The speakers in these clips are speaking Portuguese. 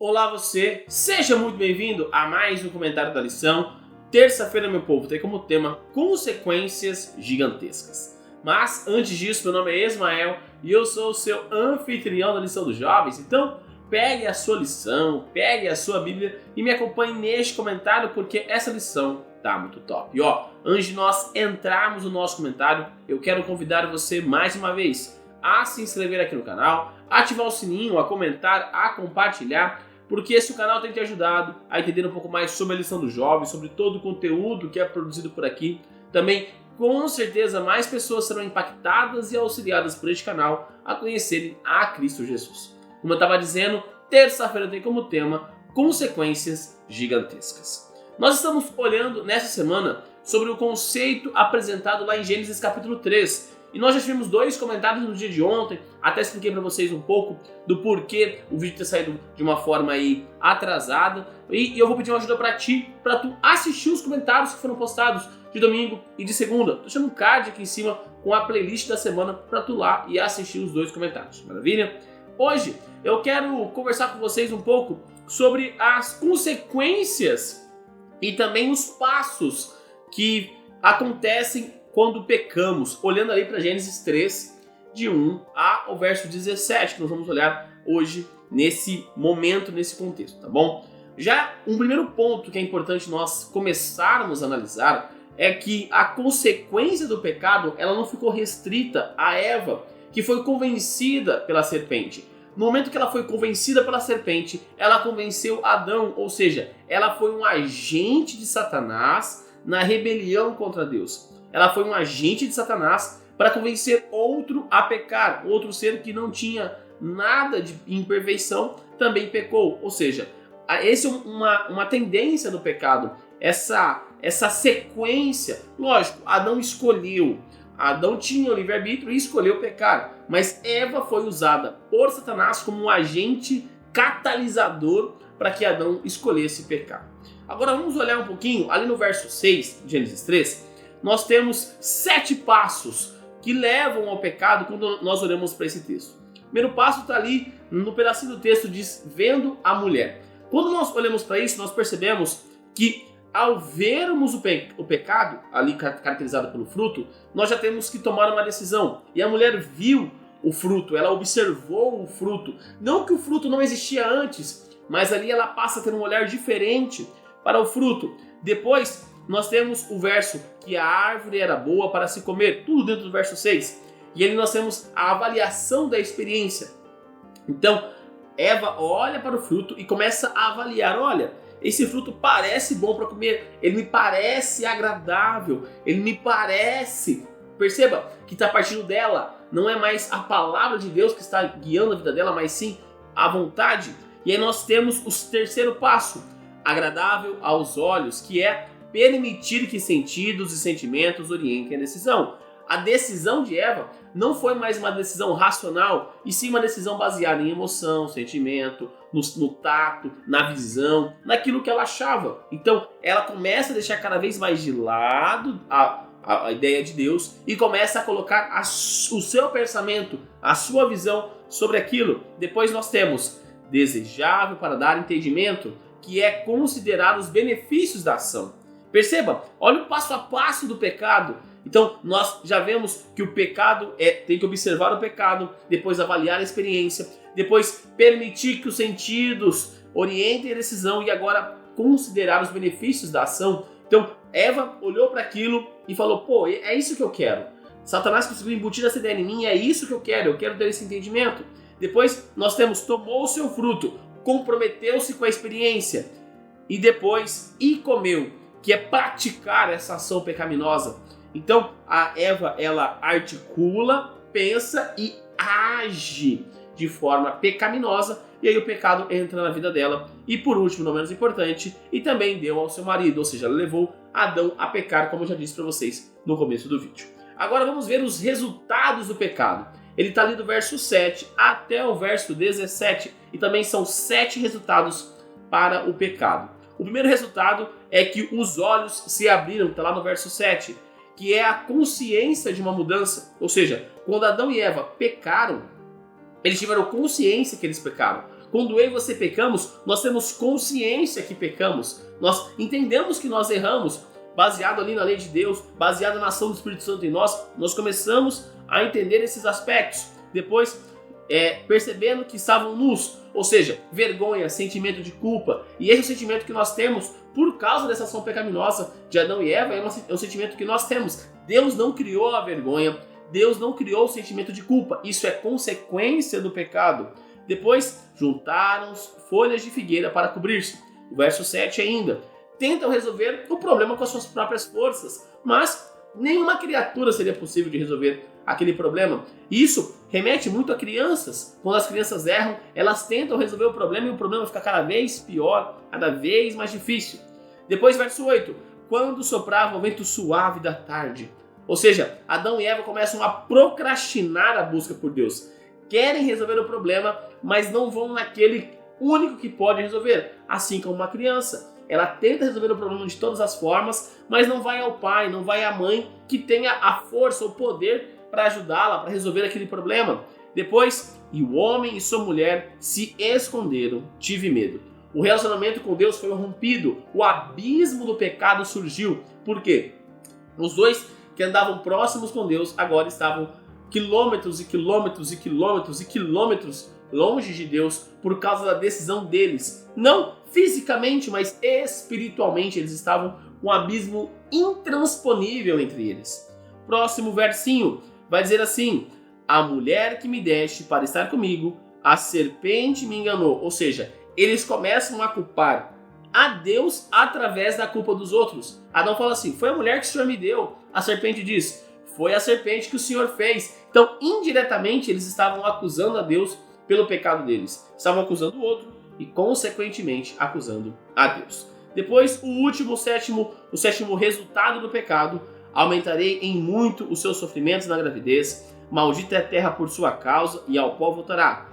Olá você, seja muito bem-vindo a mais um comentário da lição. Terça-feira, meu povo, tem como tema consequências gigantescas. Mas antes disso, meu nome é Ismael e eu sou o seu anfitrião da lição dos jovens. Então, pegue a sua lição, pegue a sua Bíblia e me acompanhe neste comentário porque essa lição tá muito top. E antes de nós entrarmos no nosso comentário, eu quero convidar você mais uma vez a se inscrever aqui no canal, ativar o sininho, a comentar, a compartilhar, porque esse canal tem te ajudado a entender um pouco mais sobre a lição dos jovens, sobre todo o conteúdo que é produzido por aqui. Também, com certeza, mais pessoas serão impactadas e auxiliadas por este canal a conhecerem a Cristo Jesus. Como eu estava dizendo, terça-feira tem como tema consequências gigantescas. Nós estamos olhando nessa semana sobre o conceito apresentado lá em Gênesis capítulo 3. E nós já tivemos dois comentários no dia de ontem, até expliquei para vocês um pouco do porquê o vídeo ter saído de uma forma aí atrasada. E eu vou pedir uma ajuda para tu assistir os comentários que foram postados de domingo e de segunda. Tô deixando um card aqui em cima com a playlist da semana para tu lá e assistir os dois comentários. Maravilha? Hoje eu quero conversar com vocês um pouco sobre as consequências e também os passos que acontecem quando pecamos, olhando ali para Gênesis 3, de 1 ao verso 17, que nós vamos olhar hoje nesse momento, nesse contexto, tá bom? Já um primeiro ponto que é importante nós começarmos a analisar é que a consequência do pecado, ela não ficou restrita a Eva, que foi convencida pela serpente. No momento que ela foi convencida pela serpente, ela convenceu Adão, ou seja, ela foi um agente de Satanás na rebelião contra Deus. Ela foi um agente de Satanás para convencer outro a pecar. Outro ser que não tinha nada de imperfeição também pecou. Ou seja, essa é uma tendência do pecado. Essa sequência. Lógico, Adão escolheu. Adão tinha o livre-arbítrio e escolheu pecar. Mas Eva foi usada por Satanás como um agente catalisador para que Adão escolhesse pecar. Agora vamos olhar um pouquinho ali no verso 6 de Gênesis 3. Nós temos 7 passos que levam ao pecado quando nós olhamos para esse texto. O primeiro passo está ali no pedacinho do texto, diz, vendo a mulher. Quando nós olhamos para isso, nós percebemos que ao vermos o pecado, ali caracterizado pelo fruto, nós já temos que tomar uma decisão. E a mulher viu o fruto, ela observou o fruto. Não que o fruto não existia antes, mas ali ela passa a ter um olhar diferente para o fruto. Depois, nós temos o verso que a árvore era boa para se comer, tudo dentro do verso 6. E ali nós temos a avaliação da experiência. Então, Eva olha para o fruto e começa a avaliar. Olha, esse fruto parece bom para comer, ele me parece agradável, ele me parece... Perceba que está partindo dela, não é mais a palavra de Deus que está guiando a vida dela, mas sim a vontade. E aí nós temos o terceiro passo, agradável aos olhos, que é permitir que sentidos e sentimentos orientem a decisão. A decisão de Eva não foi mais uma decisão racional, e sim uma decisão baseada em emoção, sentimento, no tato, na visão, naquilo que ela achava. Então, ela começa a deixar cada vez mais de lado a ideia de Deus e começa a colocar o seu pensamento, a sua visão sobre aquilo. Depois nós temos desejável para dar entendimento, que é considerar os benefícios da ação. Perceba, olha o passo a passo do pecado. Então nós já vemos que o pecado tem que observar o pecado, depois avaliar a experiência, depois permitir que os sentidos orientem a decisão e agora considerar os benefícios da ação. Então Eva olhou para aquilo e falou, pô, é isso que eu quero. Satanás conseguiu embutir essa ideia em mim, é isso que eu quero ter esse entendimento. Depois nós temos, tomou o seu fruto, comprometeu-se com a experiência e depois comeu, que é praticar essa ação pecaminosa. Então a Eva, ela articula, pensa e age de forma pecaminosa, e aí o pecado entra na vida dela. E por último, não menos importante, e também deu ao seu marido, ou seja, ela levou Adão a pecar, como eu já disse para vocês no começo do vídeo. Agora vamos ver os resultados do pecado. Ele está ali do verso 7 até o verso 17, e também são 7 resultados para o pecado. O primeiro resultado é que os olhos se abriram, está lá no verso 7, que é a consciência de uma mudança. Ou seja, quando Adão e Eva pecaram, eles tiveram consciência que eles pecaram. Quando eu e você pecamos, nós temos consciência que pecamos. Nós entendemos que nós erramos. Baseado ali na lei de Deus, baseado na ação do Espírito Santo em nós começamos a entender esses aspectos. Depois, percebendo que estavam nus, ou seja, vergonha, sentimento de culpa. E esse é o sentimento que nós temos por causa dessa ação pecaminosa de Adão e Eva, é um sentimento que nós temos. Deus não criou a vergonha, Deus não criou o sentimento de culpa. Isso é consequência do pecado. Depois, juntaram folhas de figueira para cobrir-se. O verso 7 ainda. Tentam resolver o problema com as suas próprias forças, mas nenhuma criatura seria possível de resolver aquele problema. Isso remete muito a crianças. Quando as crianças erram, elas tentam resolver o problema e o problema fica cada vez pior, cada vez mais difícil. Depois, verso 8. Quando soprava o vento suave da tarde. Ou seja, Adão e Eva começam a procrastinar a busca por Deus. Querem resolver o problema, mas não vão naquele único que pode resolver, assim como uma criança. Ela tenta resolver o problema de todas as formas, mas não vai ao pai, não vai à mãe que tenha a força, o poder para ajudá-la, para resolver aquele problema. Depois, e o homem e sua mulher se esconderam, tive medo. O relacionamento com Deus foi rompido, o abismo do pecado surgiu. Por quê? Os dois que andavam próximos com Deus agora estavam quilômetros e quilômetros e quilômetros e quilômetros longe de Deus por causa da decisão deles. Não fisicamente, mas espiritualmente eles estavam com um abismo intransponível entre eles. Próximo versinho vai dizer assim: a mulher que me deste para estar comigo, a serpente me enganou. Ou seja, eles começam a culpar a Deus através da culpa dos outros. Adão fala assim: foi a mulher que o Senhor me deu. A serpente diz: foi a serpente que o Senhor fez. Então, indiretamente, eles estavam acusando a Deus pelo pecado deles. Estavam acusando o outro e, consequentemente, acusando a Deus. Depois, o sétimo resultado do pecado: aumentarei em muito os seus sofrimentos na gravidez, maldita é a terra por sua causa, e ao pó voltará.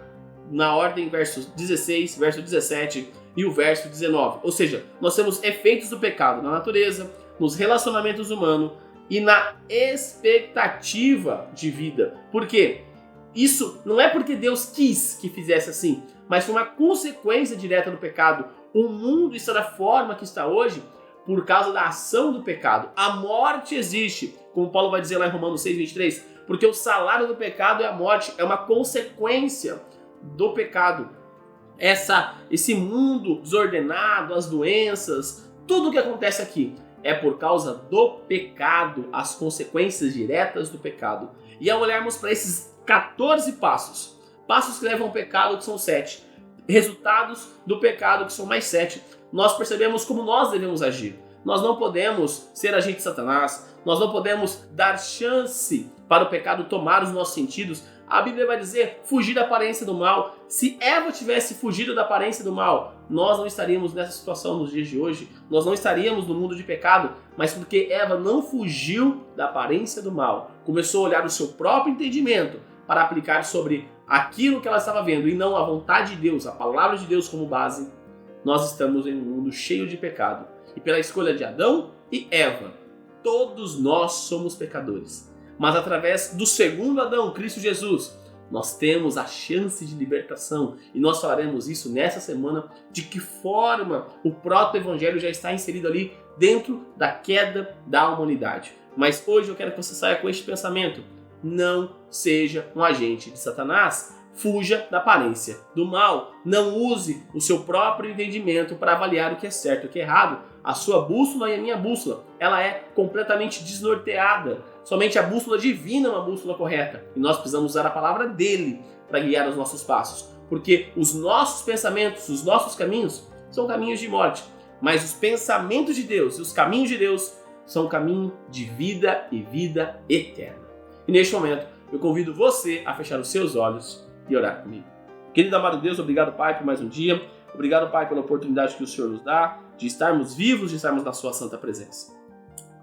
Na ordem, versos 16, verso 17 e o verso 19. Ou seja, nós temos efeitos do pecado na natureza, nos relacionamentos humanos e na expectativa de vida. Por quê? Isso não é porque Deus quis que fizesse assim, mas foi uma consequência direta do pecado. O mundo está da forma que está hoje por causa da ação do pecado. A morte existe, como Paulo vai dizer lá em Romanos 6:23, porque o salário do pecado é a morte, é uma consequência do pecado. Esse mundo desordenado, as doenças, tudo o que acontece aqui é por causa do pecado, as consequências diretas do pecado. E ao olharmos para esses 14 passos que levam ao pecado, que são 7, resultados do pecado, que são mais 7, nós percebemos como nós devemos agir. Nós não podemos ser agente de Satanás, nós não podemos dar chance para o pecado tomar os nossos sentidos. A Bíblia vai dizer, fugir da aparência do mal. Se Eva tivesse fugido da aparência do mal, nós não estaríamos nessa situação nos dias de hoje. Nós não estaríamos no mundo de pecado, mas porque Eva não fugiu da aparência do mal, começou a olhar o seu próprio entendimento para aplicar sobre aquilo que ela estava vendo e não a vontade de Deus, a palavra de Deus como base, nós estamos em um mundo cheio de pecado. E pela escolha de Adão e Eva, todos nós somos pecadores. Mas através do segundo Adão, Cristo Jesus, nós temos a chance de libertação. E nós falaremos isso nessa semana, de que forma o proto-evangelho já está inserido ali dentro da queda da humanidade. Mas hoje eu quero que você saia com este pensamento: não seja um agente de Satanás. Fuja da aparência do mal. Não use o seu próprio entendimento para avaliar o que é certo e o que é errado. A sua bússola e a minha bússola, ela é completamente desnorteada. Somente a bússola divina é uma bússola correta. E nós precisamos usar a palavra dele para guiar os nossos passos. Porque os nossos pensamentos, os nossos caminhos, são caminhos de morte. Mas os pensamentos de Deus e os caminhos de Deus são caminho de vida e vida eterna. E neste momento, eu convido você a fechar os seus olhos e orar comigo. Querido amado Deus, obrigado, Pai, por mais um dia. Obrigado, Pai, pela oportunidade que o Senhor nos dá de estarmos vivos, de estarmos na sua santa presença.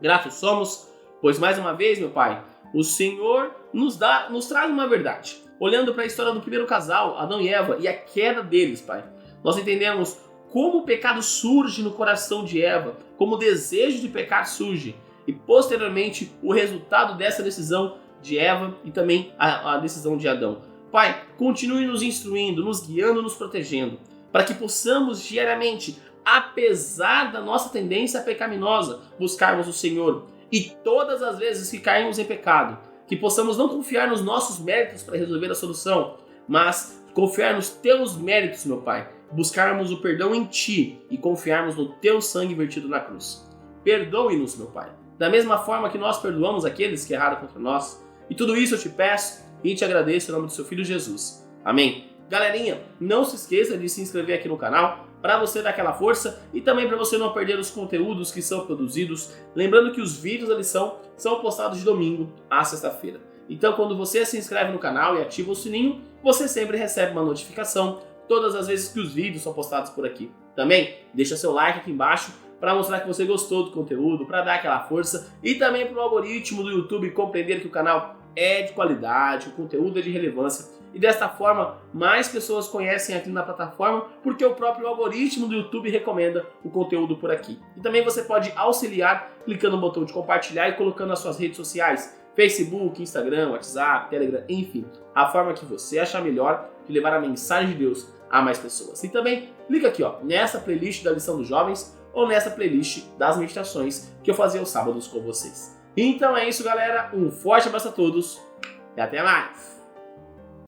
Gratos somos, pois mais uma vez, meu Pai, o Senhor nos traz uma verdade. Olhando para a história do primeiro casal, Adão e Eva, e a queda deles, Pai, nós entendemos como o pecado surge no coração de Eva, como o desejo de pecar surge, e posteriormente o resultado dessa decisão de Eva e também a decisão de Adão. Pai, continue nos instruindo, nos guiando, nos protegendo, para que possamos diariamente, apesar da nossa tendência pecaminosa, buscarmos o Senhor. E todas as vezes que caímos em pecado, que possamos não confiar nos nossos méritos para resolver a solução, mas confiar nos teus méritos, meu Pai, buscarmos o perdão em Ti e confiarmos no Teu sangue vertido na cruz. Perdoe-nos, meu Pai, da mesma forma que nós perdoamos aqueles que erraram contra nós. E tudo isso eu te peço e te agradeço em nome do seu Filho Jesus. Amém. Galerinha, não se esqueça de se inscrever aqui no canal para você dar aquela força e também para você não perder os conteúdos que são produzidos. Lembrando que os vídeos da lição são postados de domingo a sexta-feira. Então, quando você se inscreve no canal e ativa o sininho, você sempre recebe uma notificação todas as vezes que os vídeos são postados por aqui. Também deixa seu like aqui embaixo para mostrar que você gostou do conteúdo, para dar aquela força e também para o algoritmo do YouTube compreender que o canal é de qualidade, o conteúdo é de relevância e desta forma mais pessoas conhecem aqui na plataforma porque o próprio algoritmo do YouTube recomenda o conteúdo por aqui. E também você pode auxiliar clicando no botão de compartilhar e colocando nas suas redes sociais, Facebook, Instagram, WhatsApp, Telegram, enfim, a forma que você achar melhor de levar a mensagem de Deus a mais pessoas. E também clica aqui nessa playlist da lição dos jovens ou nessa playlist das meditações que eu fazia aos sábados com vocês. Então é isso, galera. Um forte abraço a todos e até mais!